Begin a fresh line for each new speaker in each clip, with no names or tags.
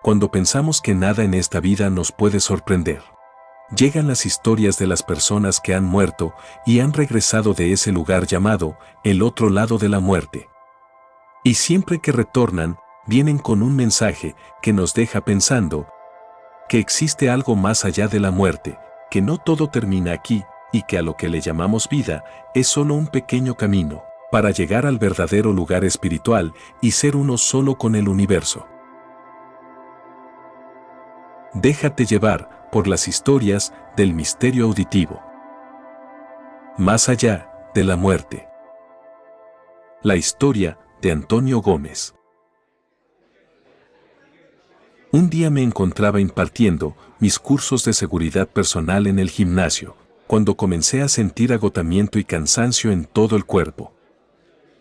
Cuando pensamos que nada en esta vida nos puede sorprender, llegan las historias de las personas que han muerto y han regresado de ese lugar llamado el otro lado de la muerte. Y siempre que retornan, vienen con un mensaje que nos deja pensando que existe algo más allá de la muerte, que no todo termina aquí y que a lo que le llamamos vida es solo un pequeño camino para llegar al verdadero lugar espiritual y ser uno solo con el universo. Déjate llevar por las historias del misterio auditivo. Más allá de la muerte. La historia de Antonio Gómez. Un día me encontraba impartiendo mis cursos de seguridad personal en el gimnasio, cuando comencé a sentir agotamiento y cansancio en todo el cuerpo.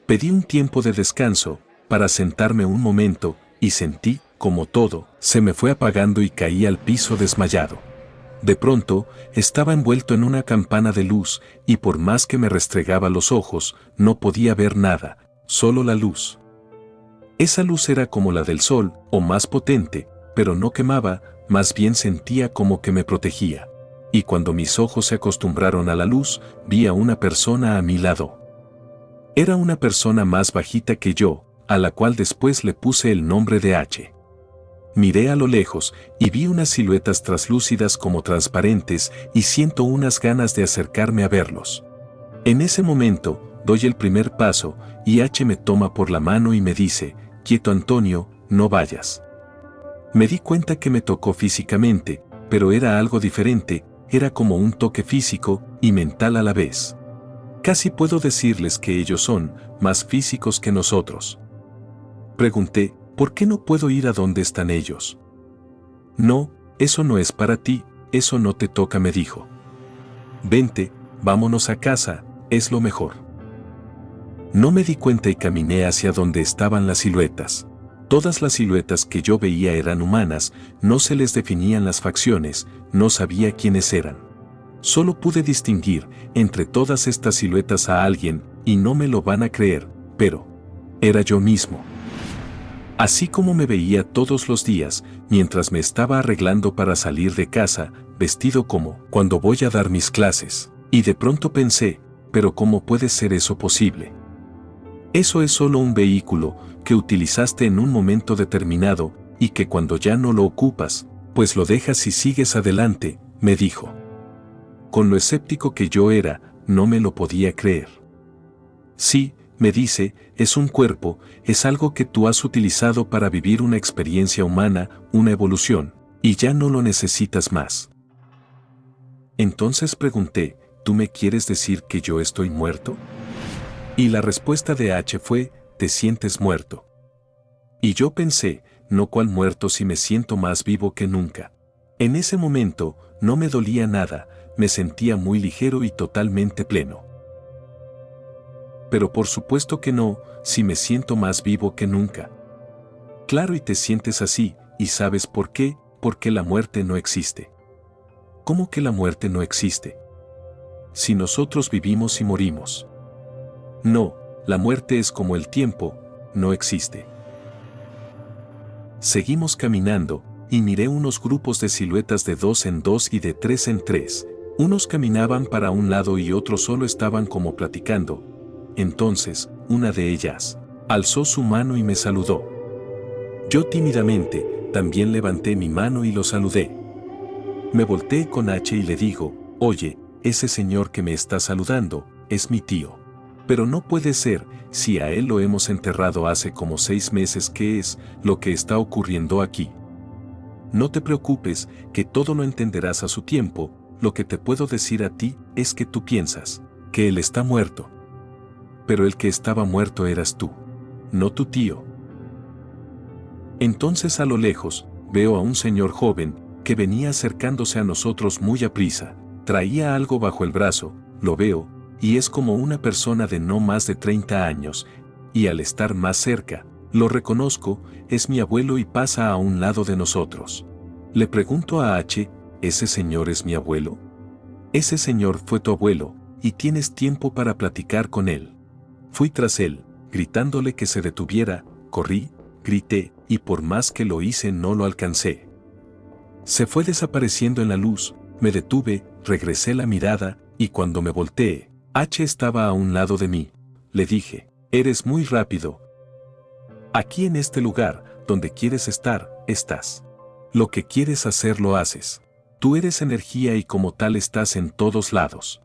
Pedí un tiempo de descanso para sentarme un momento y sentí, como todo, se me fue apagando y caí al piso desmayado. De pronto, estaba envuelto en una campana de luz y por más que me restregaba los ojos, no podía ver nada, solo la luz. Esa luz era como la del sol, o más potente, pero no quemaba, más bien sentía como que me protegía. Y cuando mis ojos se acostumbraron a la luz, vi a una persona a mi lado. Era una persona más bajita que yo, a la cual después le puse el nombre de H. Miré a lo lejos y vi unas siluetas traslúcidas como transparentes y siento unas ganas de acercarme a verlos. En ese momento, doy el primer paso y H me toma por la mano y me dice, «Quieto Antonio, no vayas». Me di cuenta que me tocó físicamente, pero era algo diferente, era como un toque físico y mental a la vez. Casi puedo decirles que ellos son más físicos que nosotros. Pregunté, ¿por qué no puedo ir a donde están ellos? No, eso no es para ti, eso no te toca, me dijo. Vente, vámonos a casa, es lo mejor. No me di cuenta y caminé hacia donde estaban las siluetas. Todas las siluetas que yo veía eran humanas, no se les definían las facciones, no sabía quiénes eran. Solo pude distinguir entre todas estas siluetas a alguien, y no me lo van a creer, pero era yo mismo. Así como me veía todos los días, mientras me estaba arreglando para salir de casa, vestido como cuando voy a dar mis clases, y de pronto pensé, pero ¿cómo puede ser eso posible? Eso es solo un vehículo que utilizaste en un momento determinado y que cuando ya no lo ocupas, pues lo dejas y sigues adelante, me dijo. Con lo escéptico que yo era, no me lo podía creer. Sí, me dice, es un cuerpo, es algo que tú has utilizado para vivir una experiencia humana, una evolución, y ya no lo necesitas más. Entonces pregunté, ¿tú me quieres decir que yo estoy muerto? Y la respuesta de H fue, te sientes muerto. Y yo pensé, no cuál muerto si me siento más vivo que nunca. En ese momento, no me dolía nada, me sentía muy ligero y totalmente pleno. Pero por supuesto que no, si me siento más vivo que nunca. Claro, y te sientes así, ¿y sabes por qué? Porque la muerte no existe. ¿Cómo que la muerte no existe? Si nosotros vivimos y morimos. No, la muerte es como el tiempo, no existe. Seguimos caminando, y miré unos grupos de siluetas de 2 en 2 y de 3 en 3. Unos caminaban para un lado y otros solo estaban como platicando. Entonces, una de ellas alzó su mano y me saludó. Yo tímidamente, también levanté mi mano y lo saludé. Me volteé con H y le digo, oye, ese señor que me está saludando, es mi tío. Pero no puede ser, si a él lo hemos enterrado hace como 6 meses, ¿qué es lo que está ocurriendo aquí? No te preocupes, que todo lo entenderás a su tiempo, lo que te puedo decir a ti es que tú piensas que él está muerto. Pero el que estaba muerto eras tú, no tu tío. Entonces a lo lejos, veo a un señor joven que venía acercándose a nosotros muy aprisa, traía algo bajo el brazo, lo veo, y es como una persona de no más de 30 años, y al estar más cerca, lo reconozco, es mi abuelo y pasa a un lado de nosotros. Le pregunto a H, ¿ese señor es mi abuelo? Ese señor fue tu abuelo, y tienes tiempo para platicar con él. Fui tras él, gritándole que se detuviera, corrí, grité, y por más que lo hice no lo alcancé. Se fue desapareciendo en la luz, me detuve, regresé la mirada, y cuando me volteé, H estaba a un lado de mí. Le dije, eres muy rápido. Aquí en este lugar, donde quieres estar, estás. Lo que quieres hacer lo haces. Tú eres energía y como tal estás en todos lados.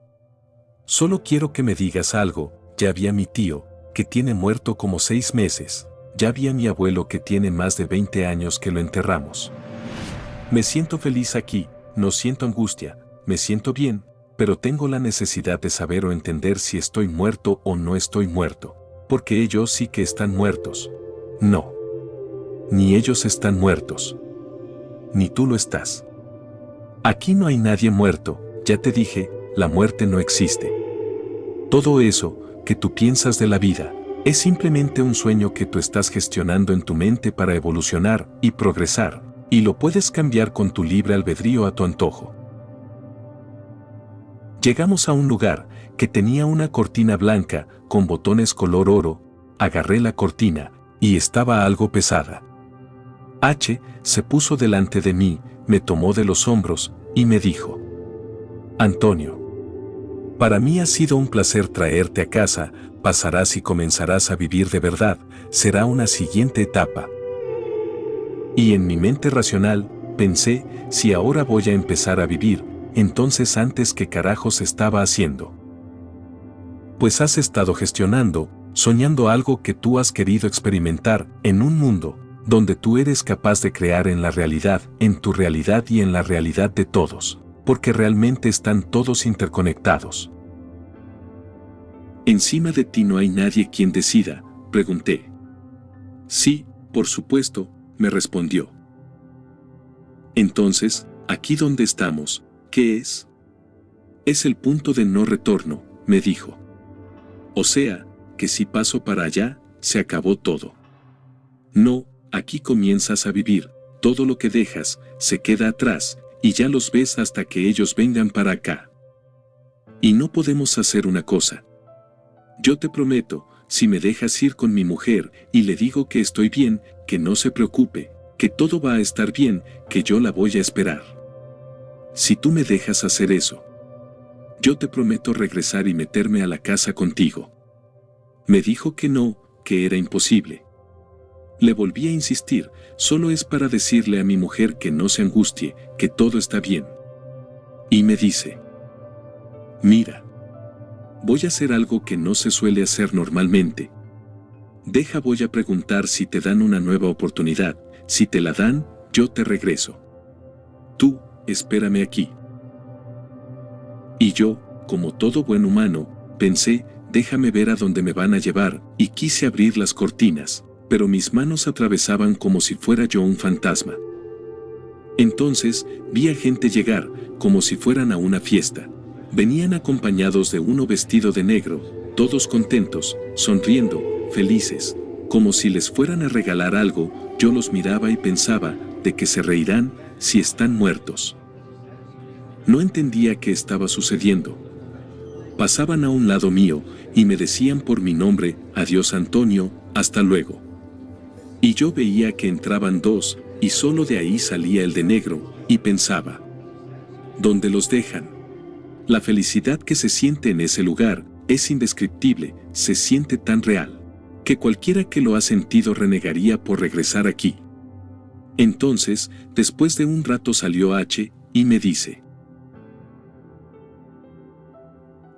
Solo quiero que me digas algo. Ya vi a mi tío, que tiene muerto como 6 meses. Ya vi a mi abuelo que tiene más de 20 años que lo enterramos. Me siento feliz aquí, no siento angustia, me siento bien, pero tengo la necesidad de saber o entender si estoy muerto o no estoy muerto, porque ellos sí que están muertos. No. Ni ellos están muertos. Ni tú lo estás. Aquí no hay nadie muerto, ya te dije, la muerte no existe. Todo eso que tú piensas de la vida es simplemente un sueño que tú estás gestionando en tu mente para evolucionar y progresar, y lo puedes cambiar con tu libre albedrío a tu antojo. Llegamos a un lugar que tenía una cortina blanca con botones color oro. Agarré la cortina y estaba algo pesada. H se puso delante de mí, me tomó de los hombros y me dijo: Antonio, para mí ha sido un placer traerte a casa, pasarás y comenzarás a vivir de verdad, será una siguiente etapa. Y en mi mente racional, pensé, si ahora voy a empezar a vivir, entonces antes qué carajos estaba haciendo. Pues has estado gestionando, soñando algo que tú has querido experimentar, en un mundo donde tú eres capaz de crear en la realidad, en tu realidad y en la realidad de todos, porque realmente están todos interconectados. ¿Encima de ti no hay nadie quien decida?, pregunté. Sí, por supuesto, me respondió. Entonces, aquí donde estamos, ¿qué es? Es el punto de no retorno, me dijo. O sea, que si paso para allá, se acabó todo. No, aquí comienzas a vivir, todo lo que dejas, se queda atrás, y ya los ves hasta que ellos vengan para acá. Y no podemos hacer una cosa. Yo te prometo, si me dejas ir con mi mujer y le digo que estoy bien, que no se preocupe, que todo va a estar bien, que yo la voy a esperar. Si tú me dejas hacer eso, yo te prometo regresar y meterme a la casa contigo. Me dijo que no, que era imposible. Le volví a insistir, solo es para decirle a mi mujer que no se angustie, que todo está bien. Y me dice: mira, voy a hacer algo que no se suele hacer normalmente. Voy a preguntar si te dan una nueva oportunidad, si te la dan, yo te regreso. Tú, espérame aquí. Y yo, como todo buen humano, pensé, déjame ver a dónde me van a llevar, y quise abrir las cortinas, pero mis manos atravesaban como si fuera yo un fantasma. Entonces, vi a gente llegar, como si fueran a una fiesta. Venían acompañados de uno vestido de negro, todos contentos, sonriendo, felices, como si les fueran a regalar algo. Yo los miraba y pensaba, ¿de qué se reirán, si están muertos? No entendía qué estaba sucediendo. Pasaban a un lado mío, y me decían por mi nombre: adiós Antonio, hasta luego. Y yo veía que entraban dos, y solo de ahí salía el de negro, y pensaba: ¿dónde los dejan? La felicidad que se siente en ese lugar es indescriptible, se siente tan real, que cualquiera que lo ha sentido renegaría por regresar aquí. Entonces, después de un rato salió H, y me dice: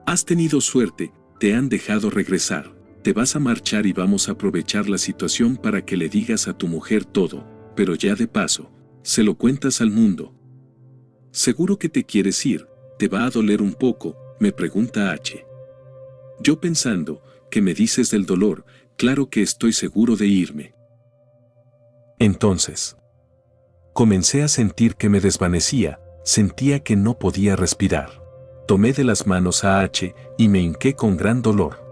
has tenido suerte, te han dejado regresar, te vas a marchar y vamos a aprovechar la situación para que le digas a tu mujer todo, pero ya de paso, se lo cuentas al mundo. Seguro que te quieres ir, ¿te va a doler un poco?, me pregunta H. Yo pensando, ¿qué me dices del dolor? Claro que estoy seguro de irme. Entonces, comencé a sentir que me desvanecía, sentía que no podía respirar. Tomé de las manos a H y me hinqué con gran dolor.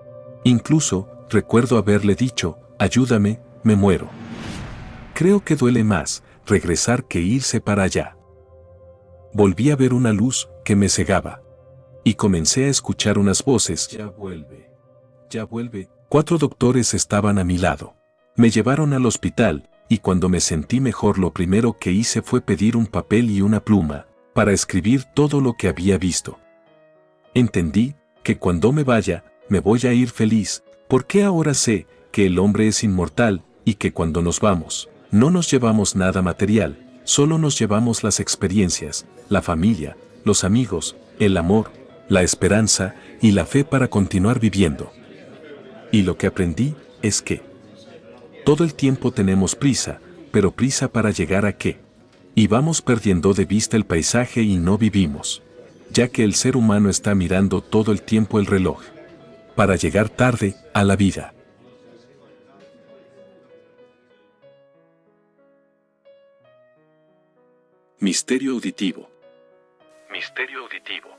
Incluso, recuerdo haberle dicho: ayúdame, me muero. Creo que duele más regresar que irse para allá. Volví a ver una luz que me cegaba. Y comencé a escuchar unas voces: ya vuelve, ya vuelve. 4 doctores estaban a mi lado. Me llevaron al hospital, y cuando me sentí mejor lo primero que hice fue pedir un papel y una pluma, para escribir todo lo que había visto. Entendí que cuando me vaya, me voy a ir feliz, porque ahora sé que el hombre es inmortal, y que cuando nos vamos, no nos llevamos nada material, solo nos llevamos las experiencias, la familia, los amigos, el amor, la esperanza y la fe para continuar viviendo. Y lo que aprendí es que todo el tiempo tenemos prisa, pero prisa para llegar a qué. Y vamos perdiendo de vista el paisaje y no vivimos, ya que el ser humano está mirando todo el tiempo el reloj, para llegar tarde a la vida. Misterio auditivo. Misterio auditivo.